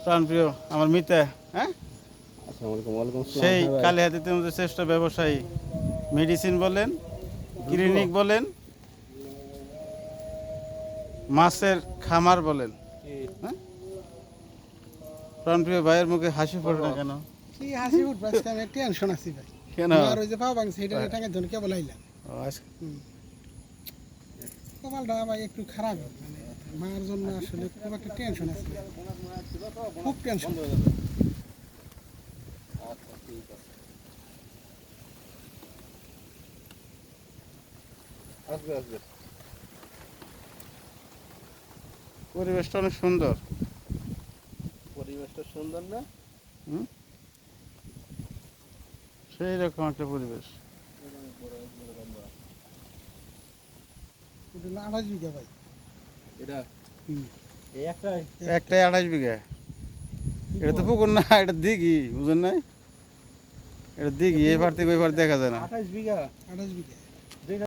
প্রাণপ্রিয় আমার মিতা, হ্যাঁ, আসসালামু আলাইকুম। ওয়ালাইকুম আসসালাম। সেই হ্যাঁ ভাই। কালিহাতিতে মধ্যে শ্রেষ্ঠ ব্যবসায়ী, মেডিসিন বলেন, ক্লিনিক বলেন, মাছের খামার বলেন, হ্যাঁ, প্রাণপ্রিয় ভাইয়ের মুখে হাসি পড়ে না কেন? কি হাসি উঠবে আজকে? আমি টেনশন আছি ভাই। কেন? আর ওই যে পাও ভাঙছে এটা নিয়ে টাকা ধরে কে বলাইলাম। ও, আজকে কপালটা ভাই একটু খারাপ, মানে মার জন্য আসলে খুব একটা টেনশন আছে ভাই। খুব টেনশন। আসবে আসবে। পরিবেশটা অনেক সুন্দর। পরিবেশটা সুন্দর না? হুম, সেই রকম একটা পরিবেশ। এটা হলো 28 বিঘা ভাই। এটা হুম। এই একটা একটাই 28 বিঘা। এটা তো পুকুর না, এটা দিঘি, বুঝেন নাই? এটা দিঘি, এই পার থেকে ওই পার দেখা যায় না। 28 বিঘা। 28 বিঘা।